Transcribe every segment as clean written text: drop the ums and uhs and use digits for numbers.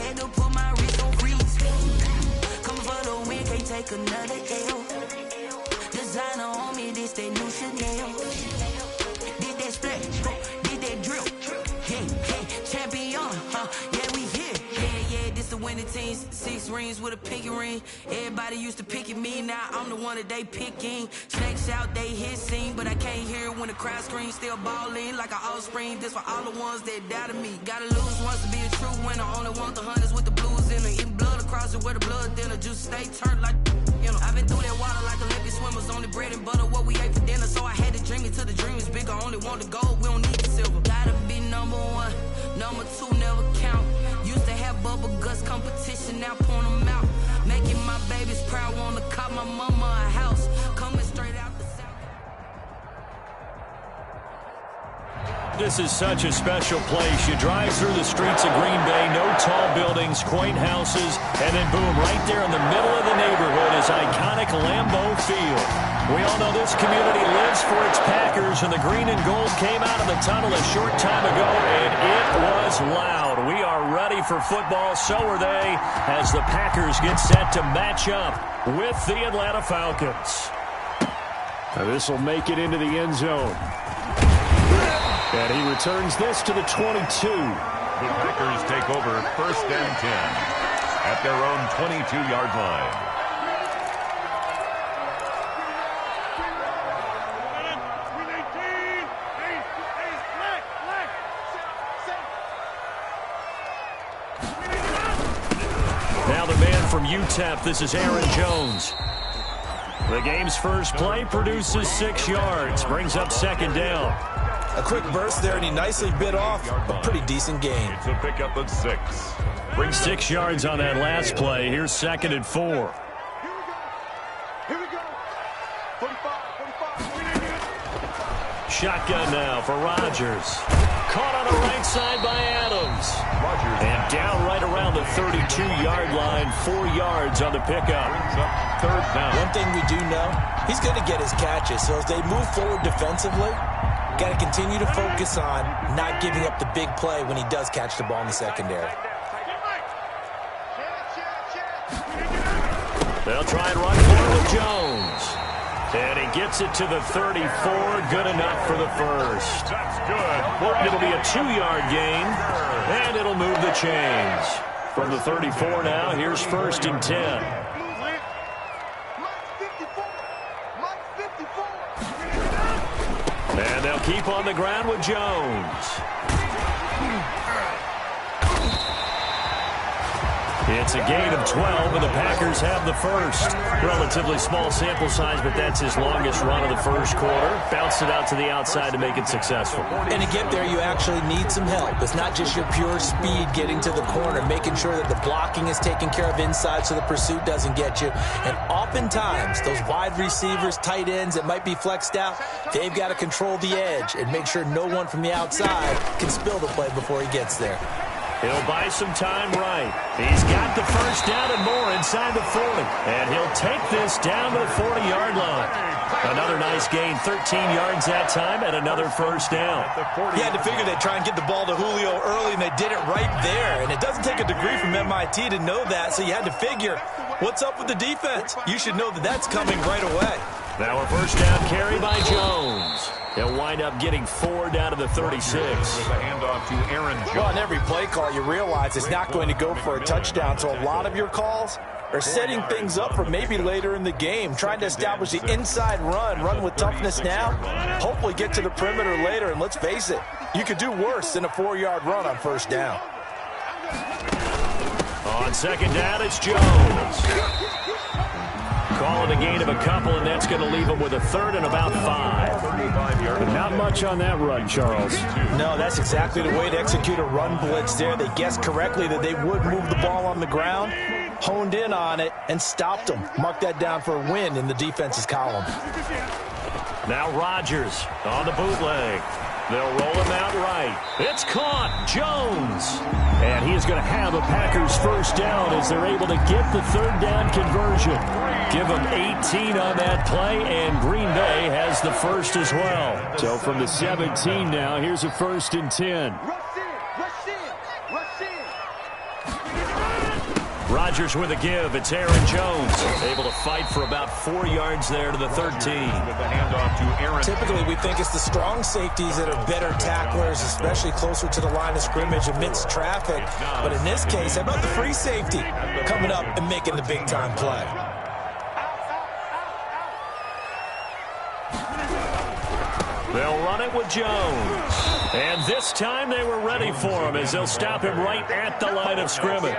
had to put my wrist on freeze. Coming for the win, can't take another L. Designer on me, this that new Chanel. Did that splash, did that drill. Yeah, champion, yeah, we here. Yeah, this the winning team. 6 rings with a pinky ring. Everybody used to pick at me, now I'm the one that they picking. Snakes out, they hit scene, but I can't hear it when the crowd screams. Still ballin' like an offspring. This for all the ones that doubted me. Gotta lose once to be a true winner. Only want the hunters with the blues in it. Eating blood across it where the blood dinner. Juice stay turned like, you know. I've been through that water like Olympic swimmers. Only bread and butter, what we ate for dinner. So I had to dream it till the dream is bigger. Only want the gold, we don't need the silver. Gotta be number 1, number 2 never count. Used to have bubble guts competition, now point them out. Making my babies proud, wanna cop my mama a house. Coming straight out the south. This is such a special place. You drive through the streets of Green Bay, no tall buildings, quaint houses, and then boom, right there in the middle of the neighborhood is iconic Lambeau Field. We all know this community lives for its Packers, and the green and gold came out of the tunnel a short time ago, and it was loud. We are ready for football, so are they, as the Packers get set to match up with the Atlanta Falcons. This will make it into the end zone. And he returns this to the 22. The Packers take over 1st and 10 at their own 22-yard line. Now the man from UTEP, this is Aaron Jones. The game's first play produces 6 yards, brings up 2nd down. A quick burst there, and he nicely bit off a pretty decent gain. It's a pickup of 6. Brings 6 yards on that last play. Here's 2nd and 4. Here we go. 45. Shotgun now for Rodgers. Caught on the right side by Adams. And down right around the 32-yard line, 4 yards on the pickup. Brings up 3rd down. One thing we do know, he's going to get his catches. So as they move forward defensively, got to continue to focus on not giving up the big play when he does catch the ball in the secondary. They'll try and run for it with Jones. And he gets it to the 34. Good enough for the first. That's good. It'll be a 2-yard gain, and it'll move the chains. From the 34 now, here's 1st and 10. And they'll keep on the ground with Jones. It's a gain of 12, and the Packers have the first. Relatively small sample size, but that's his longest run of the first quarter. Bounced it out to the outside to make it successful. And to get there, you actually need some help. It's not just your pure speed getting to the corner, making sure that the blocking is taken care of inside so the pursuit doesn't get you. And oftentimes, those wide receivers, tight ends that might be flexed out, they've got to control the edge and make sure no one from the outside can spill the play before he gets there. He'll buy some time right. He's got the first down and more inside the 40. And he'll take this down to the 40-yard line. Another nice gain, 13 yards that time, and another first down. He had to figure they'd try and get the ball to Julio early, and they did it right there. And it doesn't take a degree from MIT to know that, so you had to figure, what's up with the defense? You should know that that's coming right away. Now a first down carry by Jones. He'll wind up getting 4 down to the 36. With a handoff to Aaron Jones. Well, on every play call, you realize it's not going to go for a touchdown, so a lot of your calls are setting things up for maybe later in the game, trying to establish the inside run with toughness now, hopefully get to the perimeter later, and let's face it, you could do worse than a 4-yard run on first down. On second down, it's Jones. Calling a gain of a couple, and that's going to leave him with a 3rd and about 5. But not much on that run, Charles. No, that's exactly the way to execute a run blitz there. They guessed correctly that they would move the ball on the ground, honed in on it, and stopped them. Mark that down for a win in the defense's column. Now Rodgers on the bootleg. They'll roll him out right. It's caught. Jones. And he is going to have a Packers first down as they're able to get the 3rd down conversion. Give them 18 on that play, and Green Bay has the first as well. So from the 17 now, here's a 1st and 10. Rodgers with a give. It's Aaron Jones. Able to fight for about 4 yards there to the 13. With the handoff to Aaron. Typically, we think it's the strong safeties that are better tacklers, especially closer to the line of scrimmage amidst traffic. But in this case, how about the free safety coming up and making the big-time play? They'll run it with Jones. And this time they were ready for him as they'll stop him right at the line of scrimmage.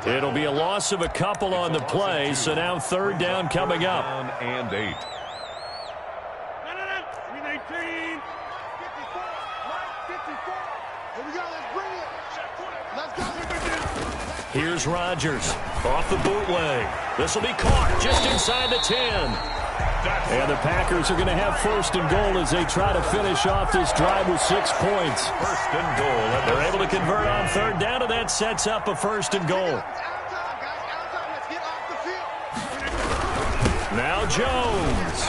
It'll be a loss of a couple on the play, so now third down coming up. And 8. Here's Rodgers off the bootleg. This will be caught just inside the 10. And the Packers are going to have first and goal as they try to finish off this drive with 6 points. First and goal. They're able to convert on third down, and that sets up a first and goal. Now Jones.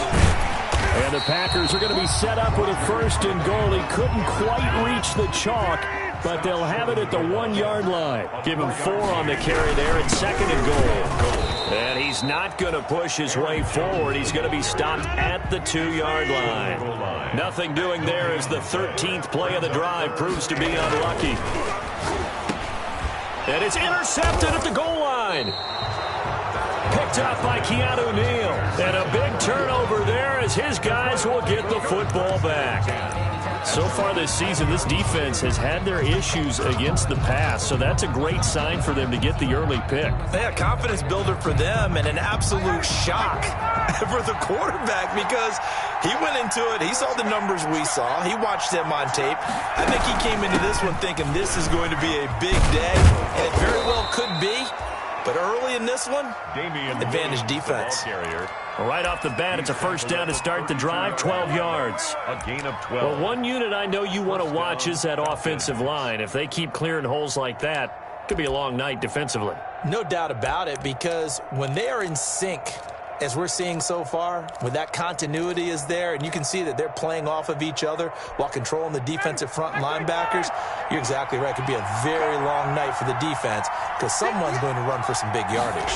And the Packers are going to be set up with a first and goal. He couldn't quite reach the chalk, but they'll have it at the 1-yard line. Give him 4 on the carry there at second and goal. And he's not going to push his way forward. He's going to be stopped at the 2-yard line. Nothing doing there as the 13th play of the drive proves to be unlucky. And it's intercepted at the goal line. Picked up by Keanu Neal. And a big turnover there as his guys will get the football back. So far this season, this defense has had their issues against the pass, so that's a great sign for them to get the early pick. Yeah, confidence builder for them and an absolute shock for the quarterback because he went into it. He saw the numbers we saw. He watched them on tape. I think he came into this one thinking this is going to be a big day, and it very well could be. But early in this one, advantage defense. Right off the bat, it's a first down to start the drive, 12 yards. A gain of 12. Well, one unit I know you want to watch is that offensive line. If they keep clearing holes like that, it could be a long night defensively. No doubt about it, because when they are in sync, as we're seeing so far, when that continuity is there, and you can see that they're playing off of each other while controlling the defensive front linebackers, you're exactly right. It could be a very long night for the defense because someone's going to run for some big yardage.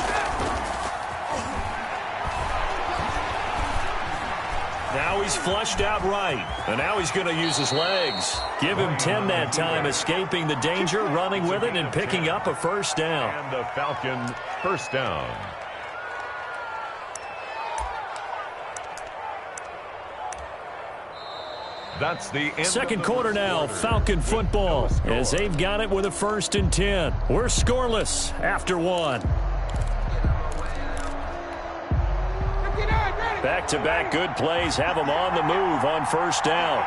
Now he's flushed out right, and now he's going to use his legs. Give him 10 that time, escaping the danger, running with it, and picking up a first down. And the Falcons first down. That's the end. Second quarter now, Falcon football, as they've got it with a first and 10. We're scoreless after 1. Back-to-back good plays have them on the move on first down.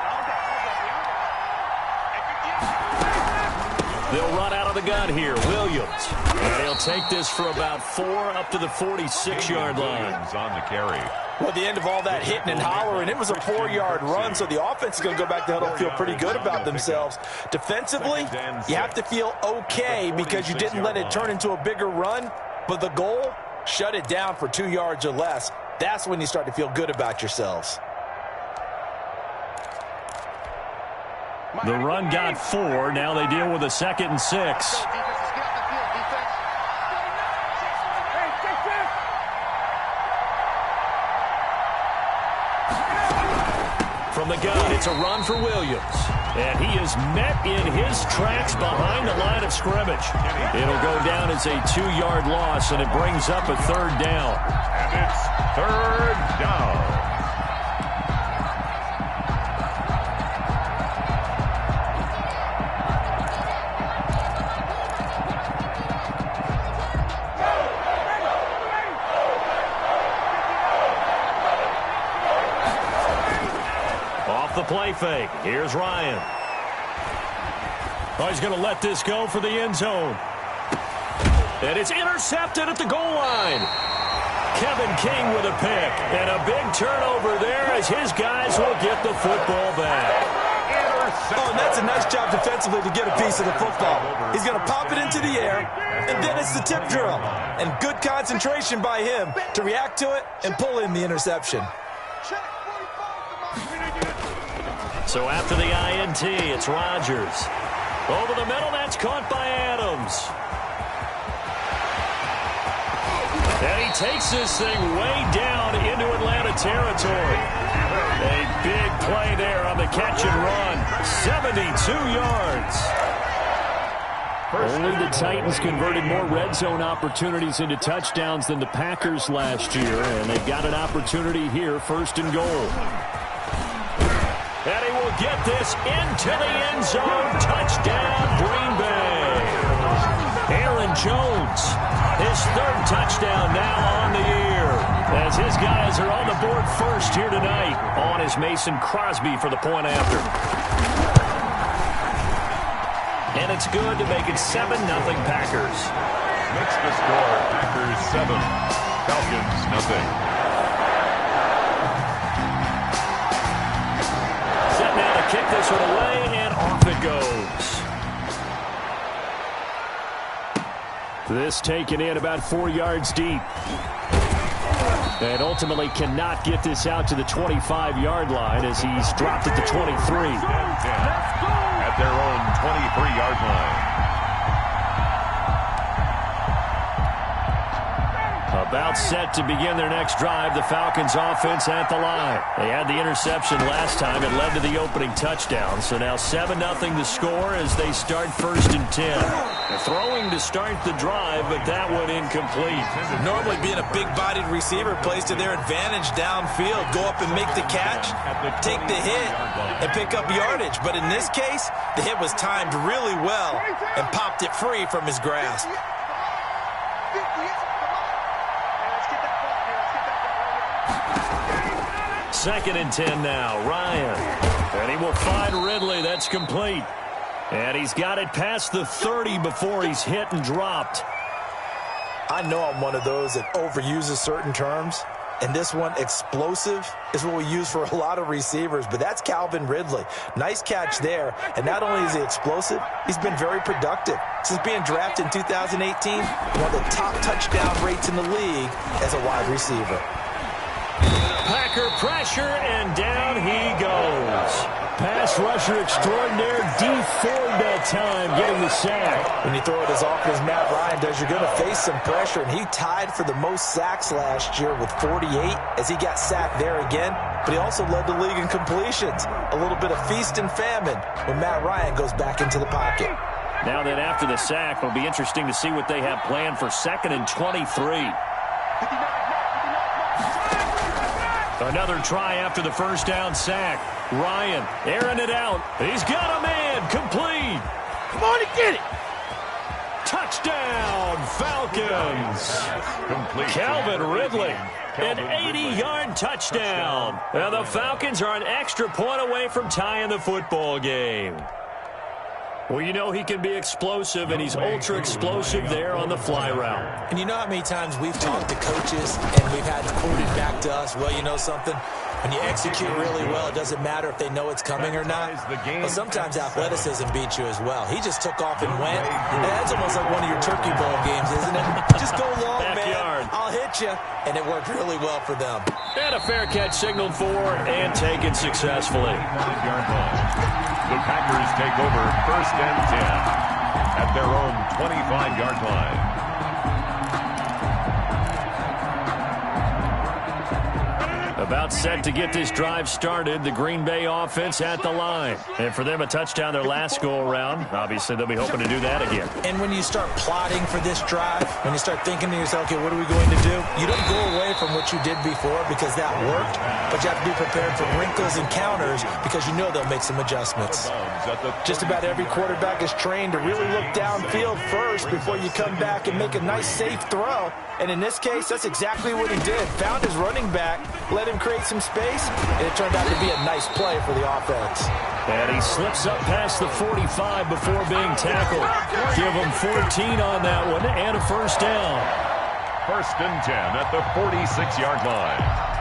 They'll run out of the gun here. Williams. And he'll take this for about 4 up to the 46-yard line. On the carry. Well, at the end of all that hitting and hollering, it was a 4-yard run, so the offense is going to go back to huddle and feel pretty good about themselves. Defensively, you have to feel okay because you didn't let it turn into a bigger run, but the goal, shut it down for 2 yards or less. That's when you start to feel good about yourselves. The run got 4. Now they deal with a 2nd and 6. From the gun, it's a run for Williams. And he is met in his tracks behind the line of scrimmage. It'll go down as a 2-yard loss, and it brings up a third down. And it's third down. The play fake. Here's Ryan. Oh, he's going to let this go for the end zone. And it's intercepted at the goal line. Kevin King with a pick. And a big turnover there as his guys will get the football back. Oh, and that's a nice job defensively to get a piece of the football. He's going to pop it into the air, and then it's the tip drill. And good concentration by him to react to it and pull in the interception. So after the INT, it's Rodgers. Over the middle, that's caught by Adams. takes this thing way down into Atlanta territory. A big play there on the catch and run. 72 yards. Only the Titans converted more red zone opportunities into touchdowns than the Packers last year, and they've got an opportunity here, 1st and goal. And he will get this into the end zone. Touchdown, Green Bay. Aaron Jones, his 3rd touchdown now on the year, as his guys are on the board first here tonight. On is Mason Crosby for the point after. And it's good to make it 7-0 Packers. Makes the score Packers 7, Falcons nothing. Set now to kick this one away, and off it goes. This taken in about 4 yards deep. And ultimately cannot get this out to the 25-yard line as he's dropped at the 23. At their own 23-yard line. About set to begin their next drive, the Falcons offense at the line. They had the interception last time. It led to the opening touchdown. So now 7-0 the score as they start 1st and 10. Throwing to start the drive, but that one incomplete. Normally being a big-bodied receiver plays to their advantage downfield. Go up and make the catch, take the hit, and pick up yardage. But in this case, the hit was timed really well and popped it free from his grasp. 2nd and 10 now. Ryan. And he will find Ridley. That's complete. And he's got it past the 30 before he's hit and dropped. I know I'm one of those that overuses certain terms. And this one, explosive, is what we use for a lot of receivers. But that's Calvin Ridley. Nice catch there. And not only is he explosive, he's been very productive. Since being drafted in 2018, one of the top touchdown rates in the league as a wide receiver. Packer pressure, and down he goes. Pass rusher extraordinaire, Dee Ford that time, getting the sack. When you throw it as often as Matt Ryan does, you're going to face some pressure, and he tied for the most sacks last year with 48 as he got sacked there again, but he also led the league in completions. A little bit of feast and famine when Matt Ryan goes back into the pocket. Now that after the sack, it'll be interesting to see what they have planned for 2nd and 23. Another try after the first down sack. Ryan airing it out. He's got a man. Complete. Come on and get it. Touchdown, Falcons. Complete. Calvin Ridley. An 80-yard touchdown. And the Falcons are an extra point away from tying the football game. Well, you know he can be explosive, and he's ultra-explosive there on the fly route. And you know how many times we've talked to coaches and we've had quoted back to us, well, you know something? When you execute really well, it doesn't matter if they know it's coming or not. Well, sometimes athleticism beats you as well. He just took off and went. And that's almost like one of your turkey bowl games, isn't it? Just go long, Backyard. man. I'll hit you. And it worked really well for them. And a fair catch signaled for and taken successfully. The Packers take over 1st and 10 at their own 25-yard line. About set to get this drive started, the Green Bay offense at the line. And for them, a touchdown their last go-around. Obviously, they'll be hoping to do that again. And when you start plotting for this drive, when you start thinking to yourself, okay, what are we going to do? You don't go away from what you did before because that worked, but you have to be prepared for wrinkles and counters because you know they'll make some adjustments. Just about every quarterback is trained to really look downfield first before you come back and make a nice, safe throw. And in this case, that's exactly what he did. Found his running back, let him create some space, and it turned out to be a nice play for the offense. And he slips up past the 45 before being tackled. Give him 14 on that one and a first down. 1st and 10 at the 46-yard line.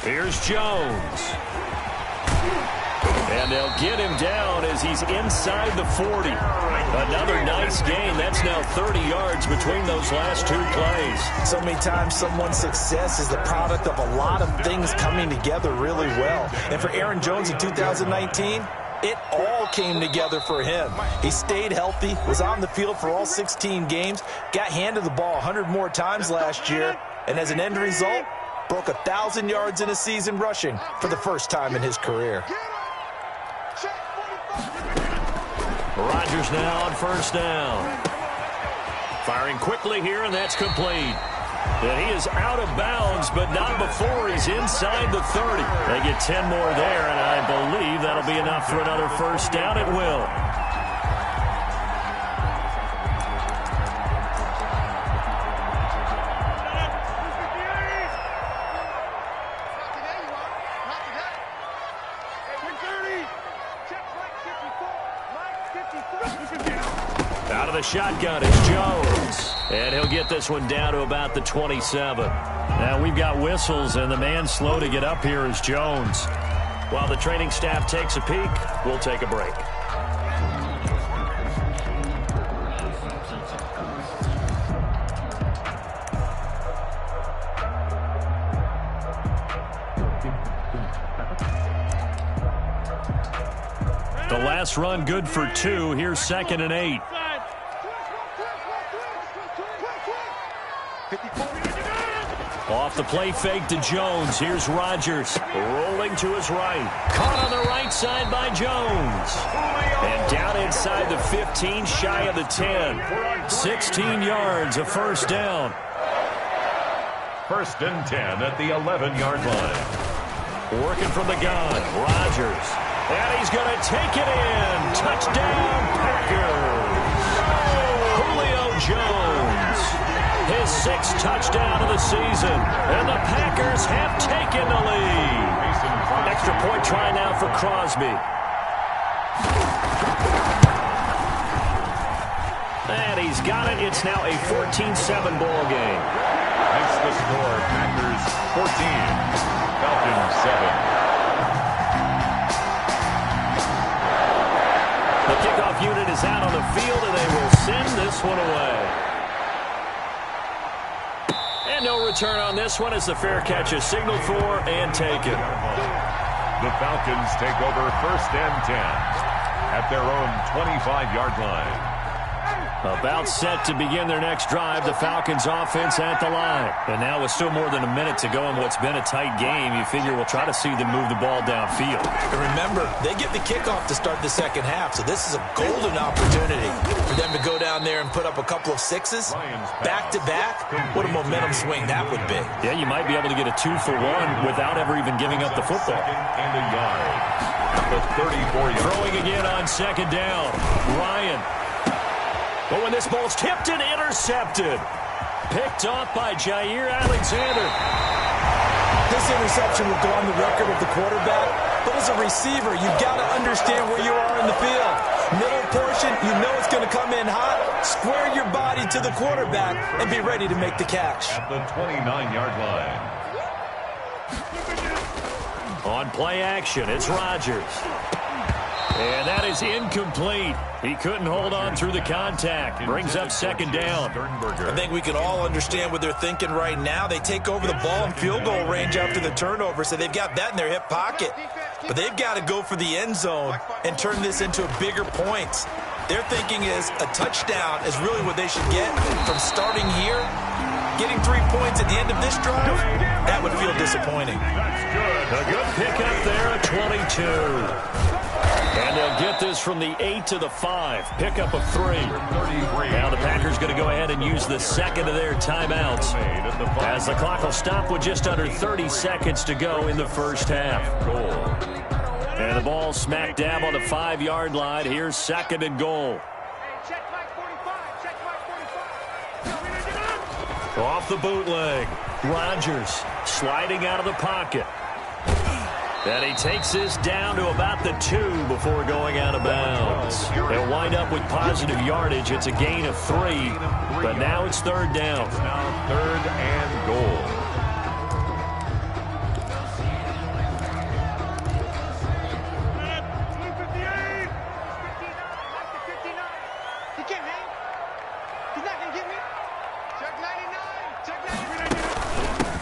Here's Jones. And they'll get him down as he's inside the 40. Another nice gain. That's now 30 yards between those last two plays. So many times someone's success is the product of a lot of things coming together really well. And for Aaron Jones in 2019, it all came together for him. He stayed healthy, was on the field for all 16 games, got handed the ball 100 more times last year, and as an end result, broke 1,000 yards in a season rushing for the first time in his career. Rodgers now on first down. Firing quickly here, and that's complete. And he is out of bounds, but not before he's inside the 30. They get 10 more there, and I believe that'll be enough for another first down. It will. Out of the shotgun is Jones. And he'll get this one down to about the 27. Now we've got whistles, and the man slow to get up here is Jones. While the training staff takes a peek, we'll take a break. The last run good for 2. Here's 2nd and 8. Off the play fake to Jones. Here's Rodgers rolling to his right. Caught on the right side by Jones. And down inside the 15, shy of the 10. 16 yards, a first down. 1st and 10 at the 11-yard line. Working from the gun, Rodgers. And he's going to take it in. Touchdown, Packers. Julio Jones. His 6th touchdown of the season. And the Packers have taken the lead. Extra point try now for Crosby. And he's got it. It's now a 14-7 ball game. That's the score. Packers 14. Falcons 7. The kickoff unit is out on the field, and they will send this one away. And no return on this one as the fair catch is signaled for and taken. The Falcons take over 1st and 10 at their own 25-yard line. About set to begin their next drive, the Falcons offense at the line. And now with still more than a minute to go in what's been a tight game, you figure we'll try to see them move the ball downfield. And remember, they get the kickoff to start the second half, so this is a golden opportunity for them to go down there and put up a couple of 6s back-to-back. What a momentum swing that would be. Yeah, you might be able to get a 2-for-1 without ever even giving up the football. 2nd and a yard. The 34-yard. Throwing again on 2nd down. Ryan. But when this ball's tipped and intercepted. Picked off by Jair Alexander. This interception will go on the record of the quarterback, but as a receiver, you've got to understand where you are in the field. Middle portion, you know it's going to come in hot. Square your body to the quarterback and be ready to make the catch. At the 29-yard line. On play action, it's Rodgers. And that is incomplete. He couldn't hold on through the contact. Brings up 2nd down. I think we can all understand what they're thinking right now. They take over the ball in field goal range after the turnover, so they've got that in their hip pocket. But they've got to go for the end zone and turn this into a bigger points. Their thinking is a touchdown is really what they should get from starting here. Getting 3 points at the end of this drive, that would feel disappointing. A good pickup there at 22. And they'll get this from the 8 to the 5. Pickup of 3. Now the Packers going to go ahead and use the 2nd of their timeouts as the clock will stop with just under 30 seconds to go in the first half. And the ball smack dab on the 5-yard line. Here's 2nd and goal. Off the bootleg. Rodgers sliding out of the pocket. And he takes this down to about the 2 before going out of bounds. They'll wind up with positive yardage. It's a gain of 3, but now it's 3rd down. Now 3rd and goal.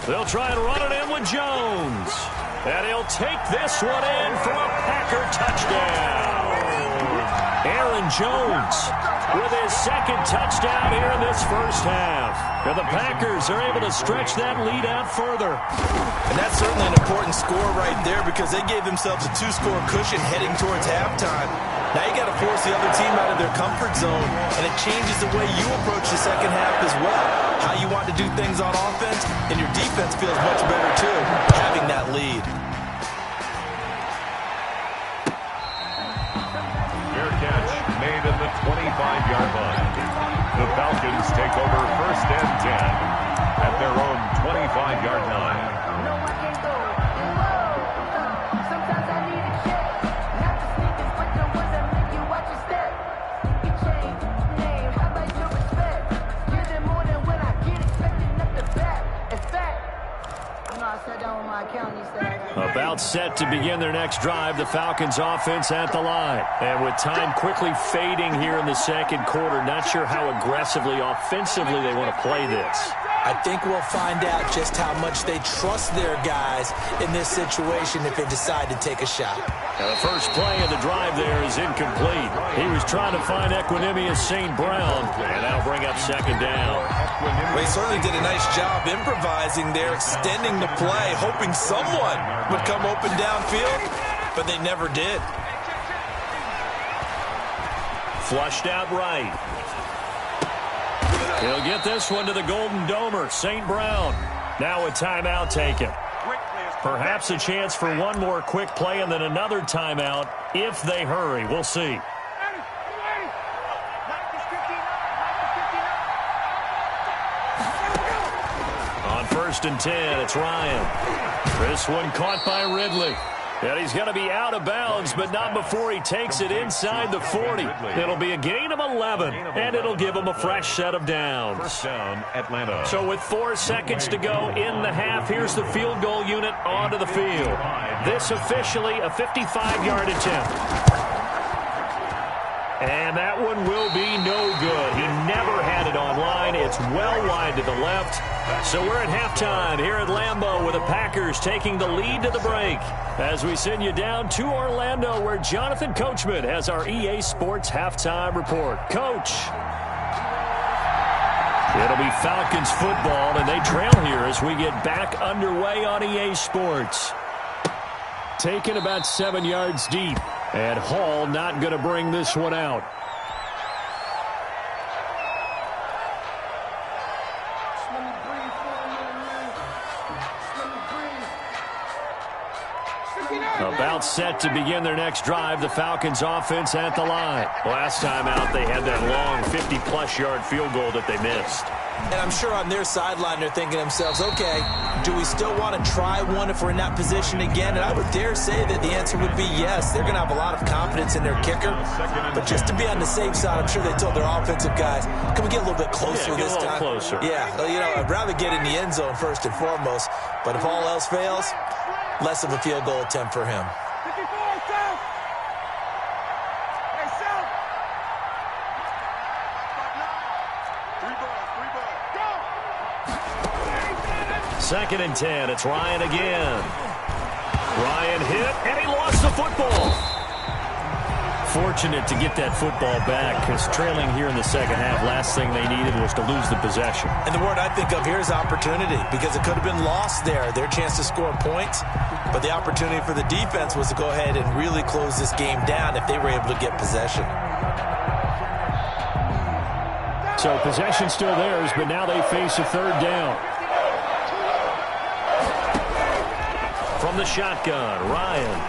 They'll try and run it in with Jones. And he'll take this one in for a Packer touchdown. Aaron Jones with his second touchdown here in this first half. And the Packers are able to stretch that lead out further. And that's certainly an important score right there because they gave themselves a 2-score cushion heading towards halftime. Now you got to force the other team out of their comfort zone, and it changes the way you approach the second half as well. How you want to do things on offense, and your defense feels much better too, having that lead. Fair catch made in the 25-yard line. The Falcons take over 1st and 10 at their own 25-yard line. About set to begin their next drive, the Falcons offense at the line. And with time quickly fading here in the second quarter, not sure how aggressively, offensively they want to play this. I think we'll find out just how much they trust their guys in this situation if they decide to take a shot. Now the first play of the drive there is incomplete. He was trying to find Equanimous St. Brown, and that'll bring up second down. Well, he certainly did a nice job improvising there, extending the play, hoping someone would come open downfield, but they never did. Flushed out right. He'll get this one to the Golden Domer, St. Brown. Now a timeout taken. Perhaps a chance for one more quick play and then another timeout if they hurry. We'll see. On 1st and 10, it's Ryan. This one caught by Ridley. And he's going to be out of bounds, but not before he takes it inside the 40. It'll be a gain of 11, and it'll give him a fresh set of downs. First down, Atlanta. So with 4 seconds to go in the half, here's the field goal unit onto the field. This officially a 55-yard attempt. And that one will be no good. He never had it on line. It's well wide to the left. So we're at halftime here at Lambeau with the Packers taking the lead to the break. As we send you down to Orlando where Jonathan Coachman has our EA Sports halftime report. Coach. It'll be Falcons football, and they trail here as we get back underway on EA Sports. Taken about 7 yards deep. And Hall not going to bring this one out. About set to begin their next drive, the Falcons offense at the line. Last time out, they had that long 50-plus yard field goal that they missed. And I'm sure on their sideline they're thinking to themselves, okay, do we still want to try one if we're in that position again? And I would dare say that the answer would be yes. They're going to have a lot of confidence in their kicker. But just to be on the safe side, I'm sure they told their offensive guys, can we get a little bit closer this time? Closer. Yeah, you know, I'd rather get in the end zone first and foremost. But if all else fails, less of a field goal attempt for him. Second and 10, it's Ryan again. Ryan hit, and he lost the football. Fortunate to get that football back because trailing here in the second half, last thing they needed was to lose the possession. And the word I think of here is opportunity because it could have been lost there, their chance to score points. But the opportunity for the defense was to go ahead and really close this game down if they were able to get possession. So possession still theirs, but now they face a third down. From the shotgun, Ryan.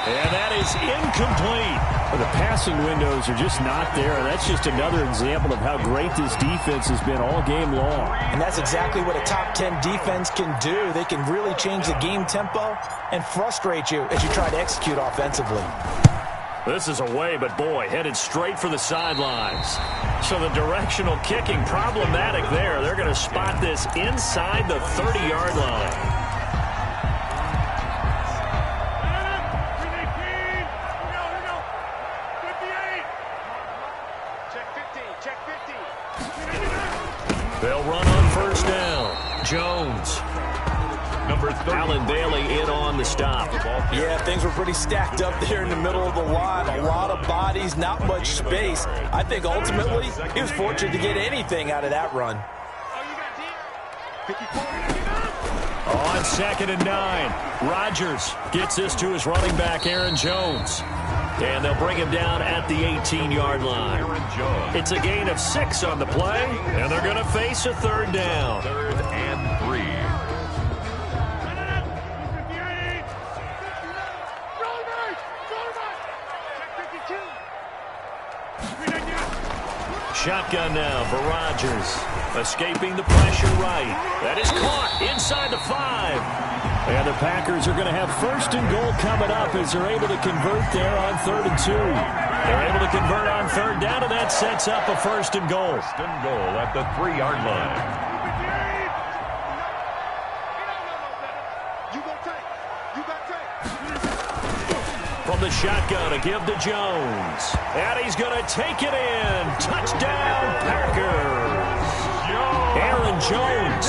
And that is incomplete. Well, the passing windows are just not there. And that's just another example of how great this defense has been all game long. And that's exactly what a top 10 defense can do. They can really change the game tempo and frustrate you as you try to execute offensively. This is away, but boy, headed straight for the sidelines. So the directional kicking problematic there. They're going to spot this inside the 30-yard line. They'll run on first down. Jones. Number 30. Allen Bailey in on the stop. Yeah, things were pretty stacked up there in the middle of the line. A lot of bodies, not much space. I think ultimately he was fortunate to get anything out of that run. On 2nd and 9, Rodgers gets this to his running back, Aaron Jones. And they'll bring him down at the 18-yard line. It's a gain of 6 on the play, and they're going to face a 3rd down. 3rd and 3. Shotgun now for Rodgers. Escaping the pressure right. That is caught inside the 5. And the Packers are going to have 1st and goal coming up as they're able to convert there on 3rd and 2. They're able to convert on 3rd down, and that sets up a 1st and goal. 1st and goal at the 3-yard line. From the shotgun, a give to Jones. And he's going to take it in. Touchdown, Packers. Aaron Jones,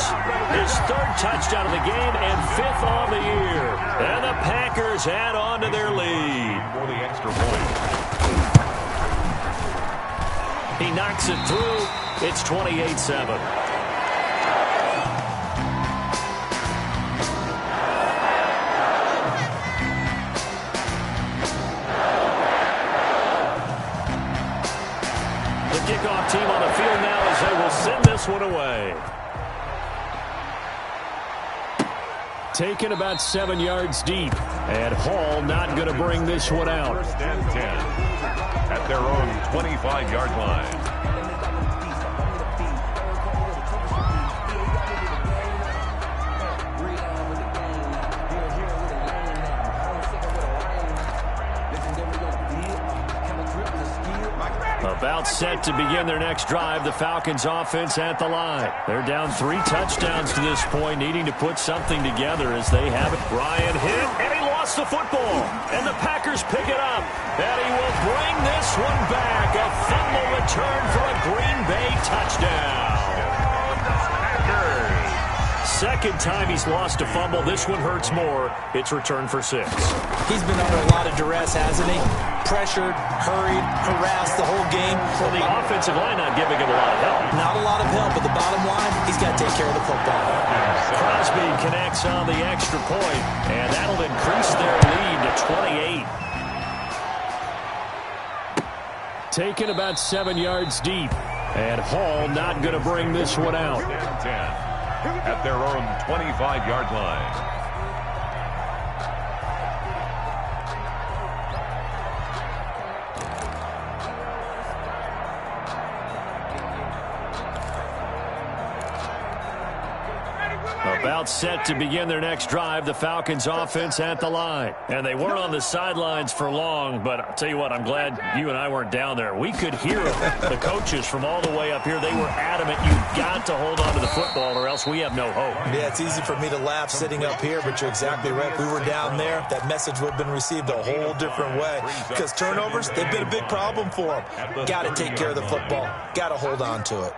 his 3rd touchdown of the game and 5th on the year. And the Packers add on to their lead. For the extra point. He knocks it through. It's 28-7. Kickoff team on the field now as they will send this one away. Taken about 7 yards deep. And Hall not going to bring this one out. 1st and 10 at their own 25-yard line. About set to begin their next drive, the Falcons offense at the line. They're down 3 touchdowns to this point, needing to put something together as they have it. Ryan hit, and he lost the football. And the Packers pick it up. And he will bring this one back. A fumble return for a Green Bay touchdown. Packers. 2nd time he's lost a fumble. This one hurts more. It's returned for 6. He's been under a lot of duress, hasn't he? Pressured, hurried, harassed the whole game. Well, the offensive line not giving him a lot of help. Not a lot of help, but the bottom line, he's got to take care of the football. Crosby connects on the extra point, and that'll increase their lead to 28. Taken about 7 yards deep, and Hall not going to bring this one out. 10 at their own 25-yard line. About set to begin their next drive, the Falcons offense at the line. And they weren't on the sidelines for long, but I'll tell you what, I'm glad you and I weren't down there. We could hear the coaches from all the way up here. They were adamant, you've got to hold on to the football or else we have no hope. Yeah, it's easy for me to laugh sitting up here, but you're exactly right. If we were down there, that message would have been received a whole different way. Because turnovers, they've been a big problem for them. Got to take care of the football. Got to hold on to it.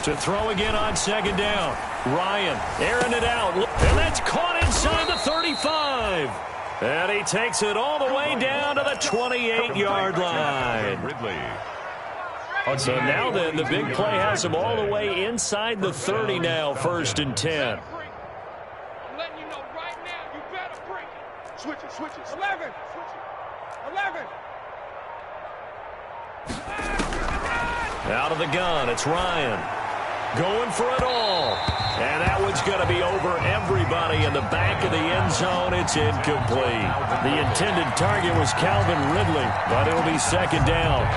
To throw again on 2nd down. Ryan airing it out. And that's caught inside the 35. And he takes it all the way down to the 28-yard line. So now then, the big play has him all the way inside the 30 now, 1st and 10. I'm letting you know right now, you better bring it. Switch it. 11. Out of the gun, it's Ryan. Going for it all. And that one's going to be over everybody in the back of the end zone. It's incomplete. The intended target was Calvin Ridley, but it'll be 2nd down.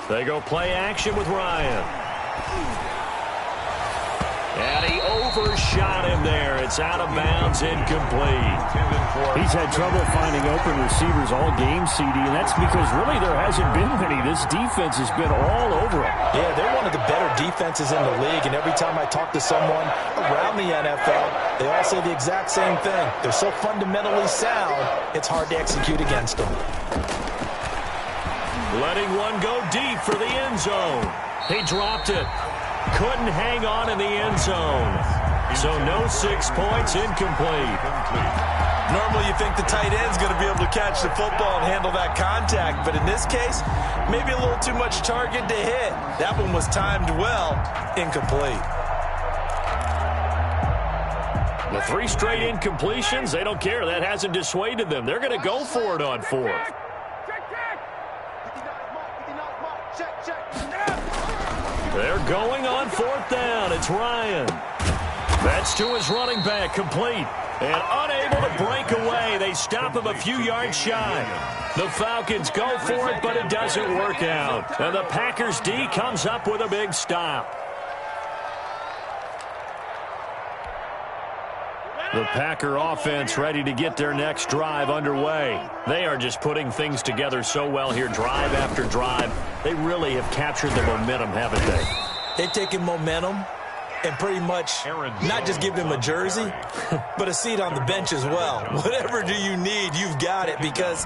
They go play action with Ryan. And he overshot him there. It's out of bounds, incomplete. He's had trouble finding open receivers all game, CD, and that's because really there hasn't been many. This defense has been all over him. Yeah, they're one of the better defenses in the league, and every time I talk to someone around the NFL, they all say the exact same thing. They're so fundamentally sound, it's hard to execute against them. Letting one go deep for the end zone. He dropped it. Couldn't hang on in the end zone. So no 6 points, incomplete. Normally you think the tight end's going to be able to catch the football and handle that contact, but in this case, maybe a little too much target to hit. That one was timed well, incomplete. The 3 straight incompletions, they don't care. That hasn't dissuaded them. They're going to go for it on 4th. They're going on 4th down. It's Ryan. That's to his running back, complete. And unable to break away. They stop him a few yards shy. The Falcons go for it, but it doesn't work out. And the Packers D comes up with a big stop. The Packer offense ready to get their next drive underway. They are just putting things together so well here, drive after drive. They really have captured the momentum, haven't they? They've taken momentum and pretty much not just give them a jersey, but a seat on the bench as well. Whatever do you need, you've got it, because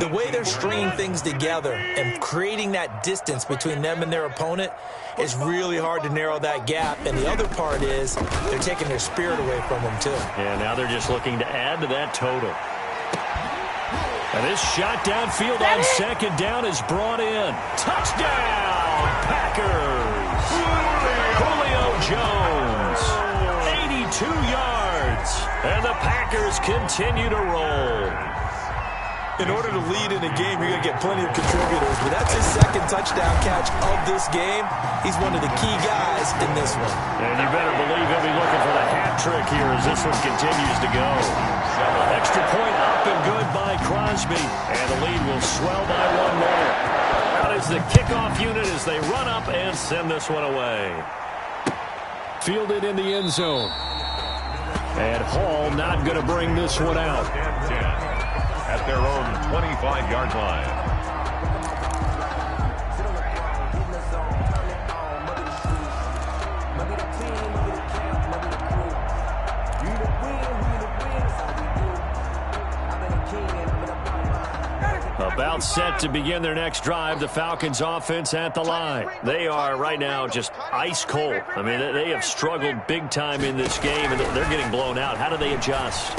the way they're stringing things together and creating that distance between them and their opponent is really hard to narrow that gap. And the other part is they're taking their spirit away from them, too. Yeah, now they're just looking to add to that total. And this shot downfield on 2nd down is brought in. Touchdown, Packers! Julio Jones, 82 yards. And the Packers continue to roll. In order to lead in a game, you're going to get plenty of contributors. But that's his 2nd touchdown catch of this game. He's one of the key guys in this one. And you better believe he'll be looking for the hat trick here as this one continues to go. Extra point up and good by Crosby. And the lead will swell by 1 more. Out is the kickoff unit as they run up and send this one away. Fielded in the end zone. And Hall not going to bring this one out. At their own 25-yard line. About set to begin their next drive, the Falcons offense at the line. They are right now just ice cold. I mean, they have struggled big time in this game, and they're getting blown out. How do they adjust?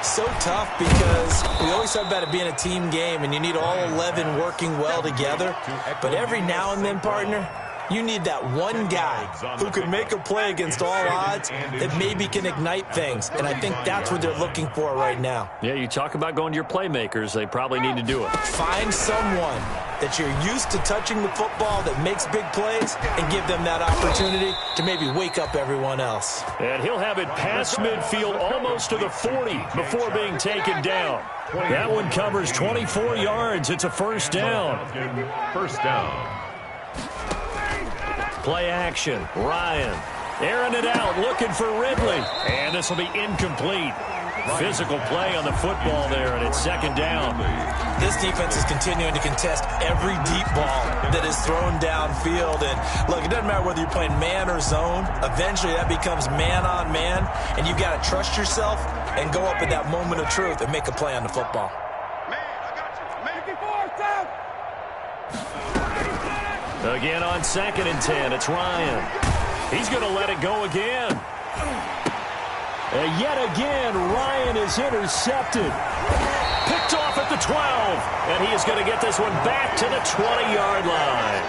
So tough, because we always talk about it being a team game, and you need all 11 working well together. But every now and then, partner, you need that one guy who can make a play against all odds that maybe can ignite things. And I think that's what they're looking for right now. Yeah, you talk about going to your playmakers. They probably need to do it. Find someone that you're used to touching the football that makes big plays and give them that opportunity to maybe wake up everyone else. And he'll have it past midfield almost to the 40 before being taken down. That one covers 24 yards. It's a 1st down. 1st down. Play action. Ryan airing it out, looking for Ridley. And this will be incomplete. Physical play on the football there, and it's 2nd down. This defense is continuing to contest every deep ball that is thrown downfield. And, look, it doesn't matter whether you're playing man or zone. Eventually, that becomes man-on-man, and you've got to trust yourself and go up in that moment of truth and make a play on the football. Again on 2nd and 10, it's Ryan. He's going to let it go again. And yet again, Ryan is intercepted. Picked off at the 12. And he is going to get this one back to the 20-yard line.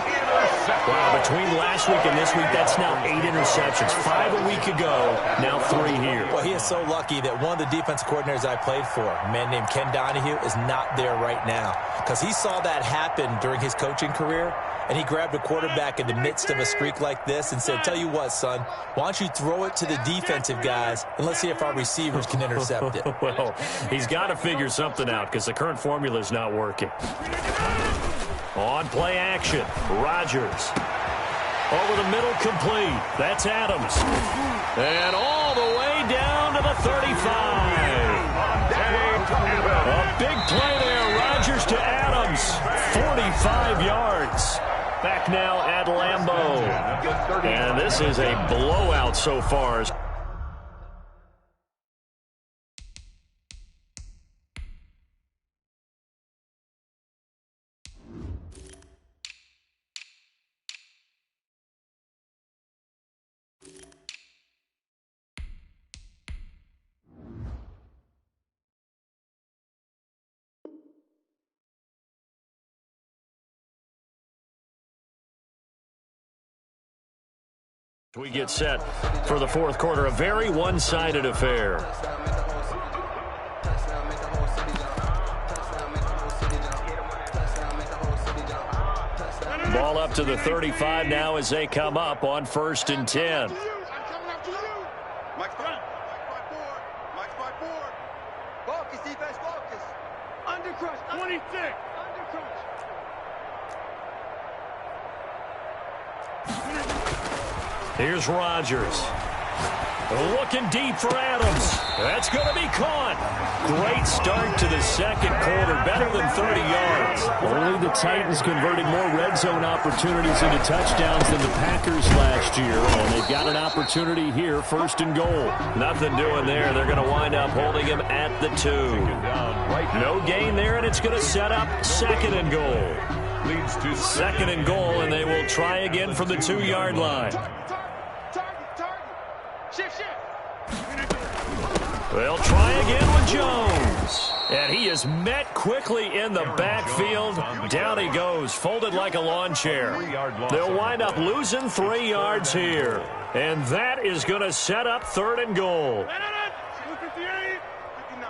Wow, between last week and this week, that's now 8 interceptions. 5 a week ago, now 3 here. Well, he is so lucky that one of the defense coordinators I played for, a man named Ken Donahue, is not there right now. Because he saw that happen during his coaching career, and he grabbed a quarterback in the midst of a streak like this and said, tell you what, son, why don't you throw it to the defensive guys, and let's see if our receivers can intercept it. Well, he's got to figure something out because the current formula is not working. On play action, Rodgers. Over the middle, complete. That's Adams. And all the way down to the 35. A big play there. Rodgers to Adams. 45 yards. Back now at Lambeau. And this is a blowout so far. We get set for the fourth quarter. A very one-sided affair. Ball up to the 35 now as they come up on 1st and 10. Focus, defense, focus. Under crush, 26. Under crush. Here's Rodgers. Looking deep for Adams. That's going to be caught. Great start to the second quarter. Better than 30 yards. Only the Titans converted more red zone opportunities into touchdowns than the Packers last year. And they've got an opportunity here, 1st and goal. Nothing doing there. They're going to wind up holding him at the 2. No gain there, and it's going to set up 2nd and goal. 2nd and goal, and they will try again from the 2-yard line. They'll try again with Jones. And he is met quickly in the backfield. Down he goes, folded like a lawn chair. They'll wind up losing 3 yards here. And that is going to set up 3rd and goal. 58, 59.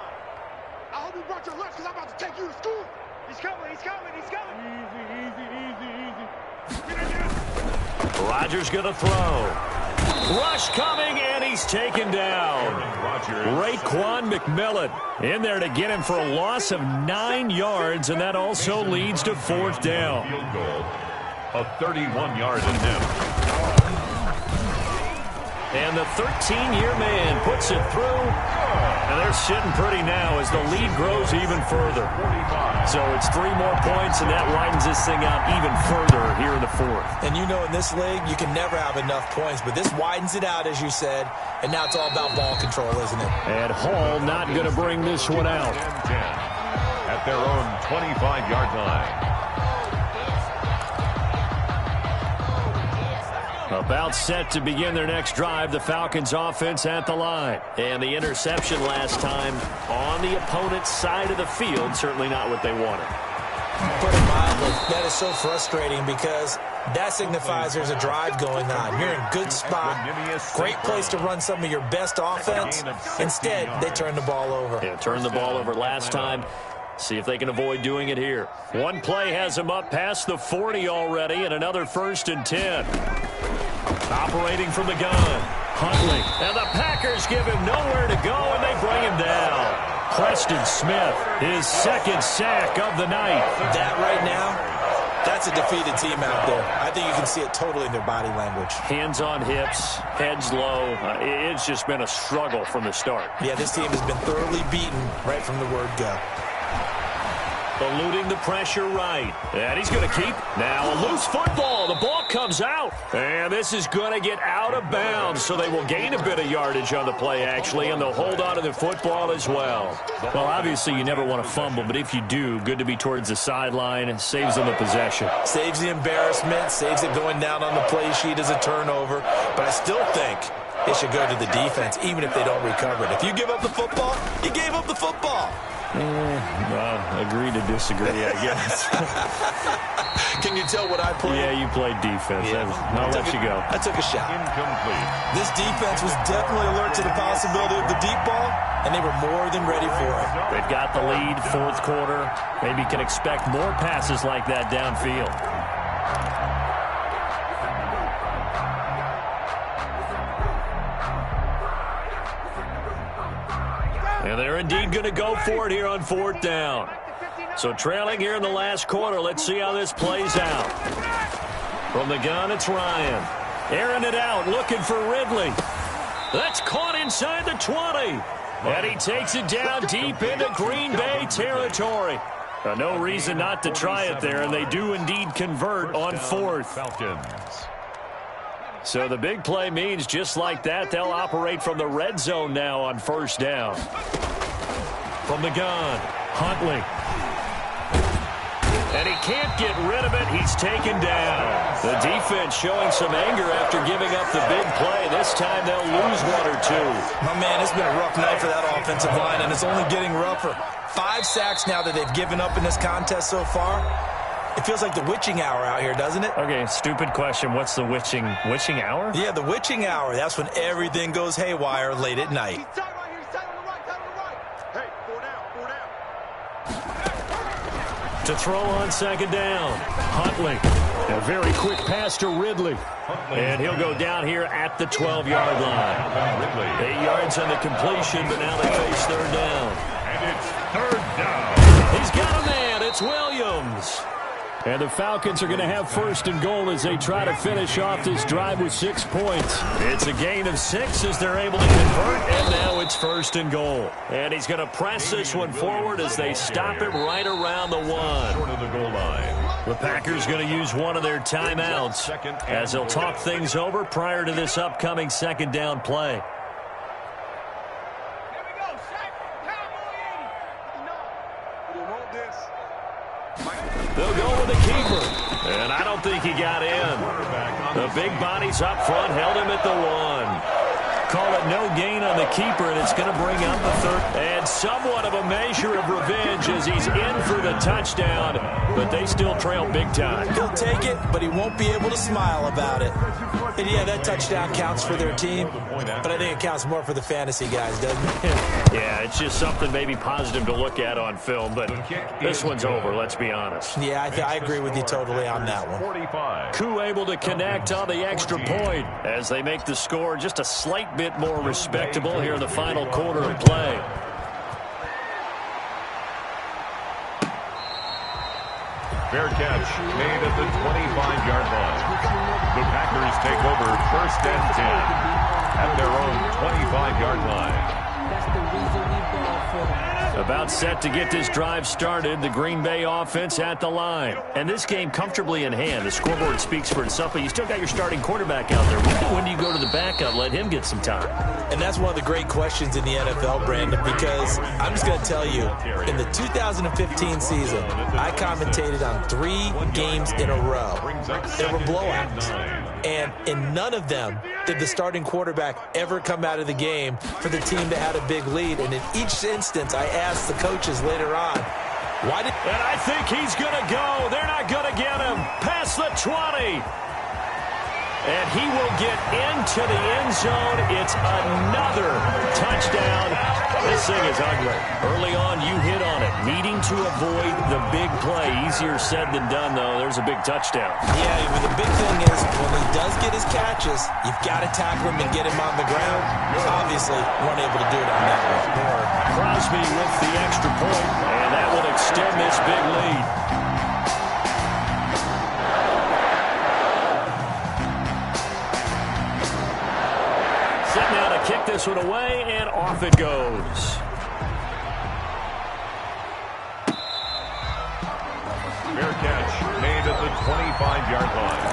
I hope you brought your lunch because I'm about to take you to school. He's coming, he's coming, he's coming. Easy. Rodgers going to throw. Rush coming, and he's taken down. Raekwon McMillan in there to get him for a loss of 9 yards, and that also leads to 4th down. Field goal, a 31-yard attempt. And the 13-year man puts it through. And they're sitting pretty now as the lead grows even further. So it's 3 more points, and that widens this thing out even further here in the 4th. And you know, in this league, you can never have enough points, but this widens it out, as you said, and now it's all about ball control, isn't it? And Hall not going to bring this one out. 10 at their own 25-yard line. About set to begin their next drive, the Falcons offense at the line. And the interception last time on the opponent's side of the field, certainly not what they wanted. Put it mildly, that is so frustrating because that signifies there's a drive going on. You're in good spot, great place to run some of your best offense. Instead, they turn the ball over. Yeah, turned the ball over last time. See if they can avoid doing it here. One play has them up past the 40 already, and another 1st and 10. Operating from the gun. Huntley. And the Packers give him nowhere to go, and they bring him down. Preston Smith, his 2nd sack of the night. That right now, that's a defeated team out there. I think you can see it totally in their body language. Hands on hips, heads low. It's just been a struggle from the start. Yeah, this team has been thoroughly beaten right from the word go. Eluding the pressure right. And he's going to keep. Now a loose football. The ball comes out. And this is going to get out of bounds. So they will gain a bit of yardage on the play, actually. And they'll hold on to the football as well. Well, obviously, you never want to fumble. But if you do, good to be towards the sideline. Saves them the possession. Saves the embarrassment. Saves it going down on the play sheet as a turnover. But I still think it should go to the defense, even if they don't recover it. If you give up the football, you gave up the football. Agree to disagree, I guess. Can you tell what I played? Yeah, you played defense. Yeah. I'll let you go. I took a shot. Incomplete. This defense was definitely alert to the possibility of the deep ball, and they were more than ready for it. They've got the lead, 4th quarter. Maybe can expect more passes like that downfield. And they're indeed going to go for it here on 4th down. So trailing here in the last quarter, let's see how this plays out. From the gun, it's Ryan. Airing it out, looking for Ridley. That's caught inside the 20. And he takes it down deep into Green Bay territory. No reason not to try it there, and they do indeed convert on 4th. Falcons. So the big play means just like that, they'll operate from the red zone now on 1st down. From the gun, Huntley. And he can't get rid of it. He's taken down. The defense showing some anger after giving up the big play. This time they'll lose 1 or 2. My man, it's been a rough night for that offensive line, and it's only getting rougher. 5 sacks now that they've given up in this contest so far. It feels like the witching hour out here, doesn't it? Okay, stupid question. What's the witching hour? Yeah, the witching hour. That's when everything goes haywire late at night. He's tight right here. He's tight on the right. Tight on the right. Hey, 4 down. 4 down. To throw on 2nd down. Huntley. A very quick pass to Ridley. And he'll go down here at the 12-yard line. 8 yards on the completion, but now they face 3rd down. And it's 3rd down. He's got a man. It's Williams. And the Falcons are going to have 1st and goal as they try to finish off this drive with 6 points. It's a gain of 6 as they're able to convert, and now it's 1st and goal. And he's going to press this one forward as they stop it right around the 1. Short of the goal line. The Packers going to use one of their timeouts as they'll talk things over prior to this upcoming 2nd down play. They'll go with the keeper. And I don't think he got in. The big bodies up front held him at the 1. Call it no gain on the keeper, and it's going to bring up the 3rd. And somewhat of a measure of revenge as he's in for the touchdown, but they still trail big time. He'll take it, but he won't be able to smile about it. And yeah, that touchdown counts for their team, but I think it counts more for the fantasy guys, doesn't it? Yeah, it's just something maybe positive to look at on film, but this one's over, let's be honest. Yeah, I agree with you totally on that one. 45. Koo able to connect on the extra point as they make the score just a slight bit more respectable here in the final quarter of play. Fair catch made at the 25-yard line. The Packers take over 1st and 10 at their own 25-yard line. About set to get this drive started, the Green Bay offense at the line. And this game comfortably in hand. The scoreboard speaks for itself, but you still got your starting quarterback out there. When do you go to the backup, let him get some time? And that's one of the great questions in the NFL, Brandon, because I'm just going to tell you, in the 2015 season, I commentated on 3 games in a row. There were blowouts. And in none of them did the starting quarterback ever come out of the game for the team that had a big lead. And in each instance, I asked the coaches later on, why did... And I think he's going to go. They're not going to get him. Past the 20. And he will get into the end zone. It's another touchdown. This thing is ugly. Early on, you hit on it. Needing to avoid the big play. Easier said than done, though. There's a big touchdown. Yeah, but the big thing is, when he does get his catches, you've got to tackle him and get him on the ground. Obviously, weren't able to do it on that one. Crosby with the extra point, and that will extend this big lead. Now to kick this one away, and off it goes. Fair catch made at the 25-yard line.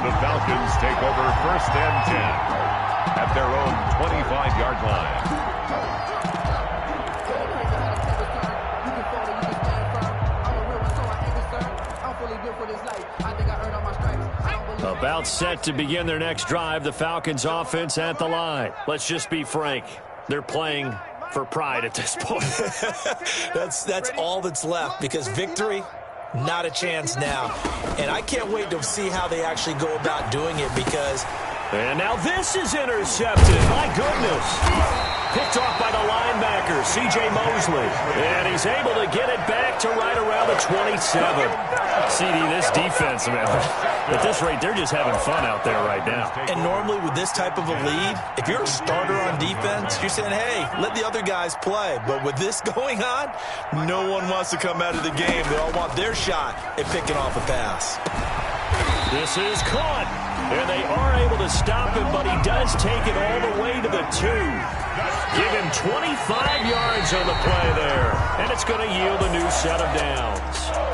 The Falcons take over 1st and 10 at their own 25-yard line. About set to begin their next drive, the Falcons offense at the line. Let's just be frank. They're playing for pride at this point. That's all that's left, because victory, not a chance now. And I can't wait to see how they actually go about doing it, because... And now this is intercepted. My goodness. Picked off by the linebacker, C.J. Mosley. And he's able to get it back to right around the 27. CD, this defense, man, at this rate, they're just having fun out there right now. And normally with this type of a lead, if you're a starter on defense, you're saying, hey, let the other guys play. But with this going on, no one wants to come out of the game. They all want their shot at picking off a pass. This is caught, and they are able to stop him, but he does take it all the way to the 2. Give him 25 yards on the play there, and it's going to yield a new set of downs.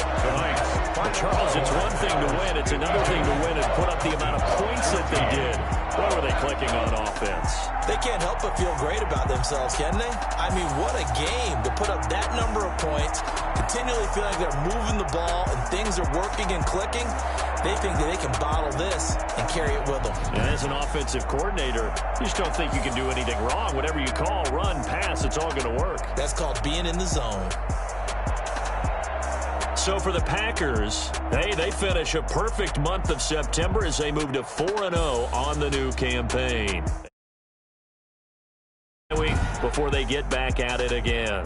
Charles, it's one thing to win. It's another thing to win and put up the amount of points that they did. Boy, were they clicking on offense. They can't help but feel great about themselves, can they? I mean, what a game to put up that number of points, continually feeling they're moving the ball and things are working and clicking. They think that they can bottle this and carry it with them. And as an offensive coordinator, you just don't think you can do anything wrong. Whatever you call, run, pass, it's all going to work. That's called being in the zone. So for the Packers, they finish a perfect month of September as they move to 4-0 on the new campaign. Before they get back at it again.